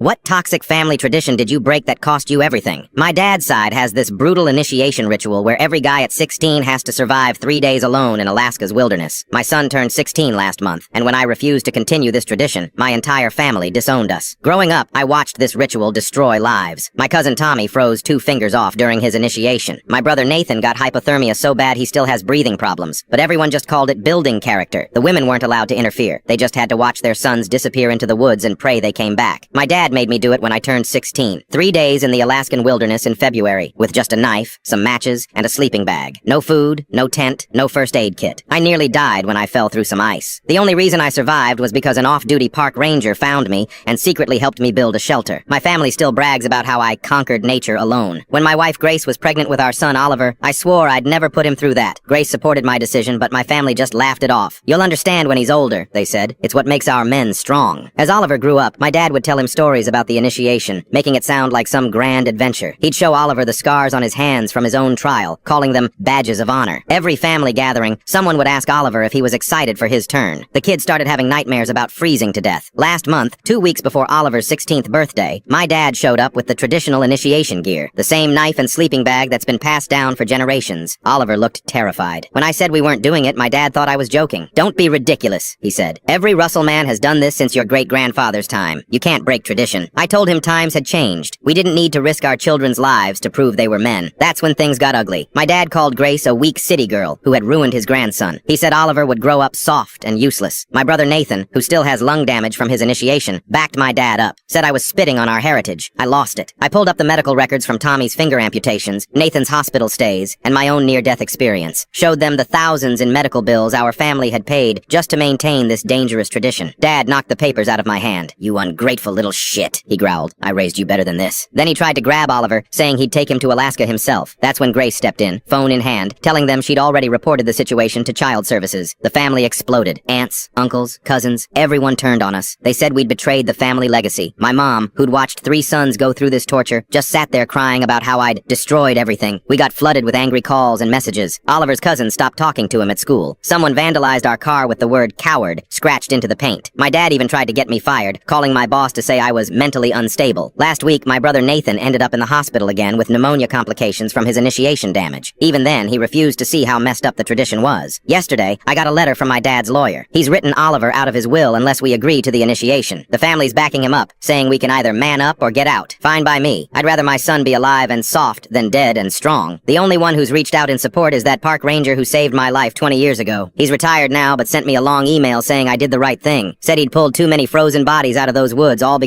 What toxic family tradition did you break that cost you everything? My dad's side has this brutal initiation ritual where every guy at 16 has to survive 3 days alone in Alaska's wilderness. My son turned 16 last month, and when I refused to continue this tradition, my entire family disowned us. Growing up, I watched this ritual destroy lives. My cousin Tommy froze 2 fingers off during his initiation. My brother Nathan got hypothermia so bad he still has breathing problems, but everyone just called it building character. The women weren't allowed to interfere. They just had to watch their sons disappear into the woods and pray they came back. My dad made me do it when I turned 16. 3 days in the Alaskan wilderness in February, with just a knife, some matches, and a sleeping bag. No food, no tent, no first aid kit. I nearly died when I fell through some ice. The only reason I survived was because an off-duty park ranger found me and secretly helped me build a shelter. My family still brags about how I conquered nature alone. When my wife Grace was pregnant with our son Oliver, I swore I'd never put him through that. Grace supported my decision, but my family just laughed it off. "You'll understand when he's older," they said. "It's what makes our men strong." As Oliver grew up, my dad would tell him stories about the initiation, making it sound like some grand adventure. He'd show Oliver the scars on his hands from his own trial, calling them badges of honor. Every family gathering, someone would ask Oliver if he was excited for his turn. The kid started having nightmares about freezing to death. Last month, 2 weeks before Oliver's 16th birthday, my dad showed up with the traditional initiation gear, the same knife and sleeping bag that's been passed down for generations. Oliver looked terrified. When I said we weren't doing it, my dad thought I was joking. "Don't be ridiculous," he said. "Every Russell man has done this since your great-grandfather's time. You can't break tradition." I told him times had changed. We didn't need to risk our children's lives to prove they were men. That's when things got ugly. My dad called Grace a weak city girl who had ruined his grandson. He said Oliver would grow up soft and useless. My brother Nathan, who still has lung damage from his initiation, backed my dad up. Said I was spitting on our heritage. I lost it. I pulled up the medical records from Tommy's finger amputations, Nathan's hospital stays, and my own near-death experience. Showed them the thousands in medical bills our family had paid just to maintain this dangerous tradition. Dad knocked the papers out of my hand. "You ungrateful little shit," he growled. "I raised you better than this." Then he tried to grab Oliver, saying he'd take him to Alaska himself. That's when Grace stepped in, phone in hand, telling them she'd already reported the situation to child services. The family exploded. Aunts, uncles, cousins, everyone turned on us. They said we'd betrayed the family legacy. My mom, who'd watched 3 sons go through this torture, just sat there crying about how I'd destroyed everything. We got flooded with angry calls and messages. Oliver's cousin stopped talking to him at school. Someone vandalized our car with the word coward scratched into the paint. My dad even tried to get me fired, calling my boss to say I was mentally unstable. Last week, my brother Nathan ended up in the hospital again with pneumonia complications from his initiation damage. Even then, he refused to see how messed up the tradition was. Yesterday, I got a letter from my dad's lawyer. He's written Oliver out of his will unless we agree to the initiation. The family's backing him up, saying we can either man up or get out. Fine by me. I'd rather my son be alive and soft than dead and strong. The only one who's reached out in support is that park ranger who saved my life 20 years ago. He's retired now, but sent me a long email saying I did the right thing. Said he'd pulled too many frozen bodies out of those woods all because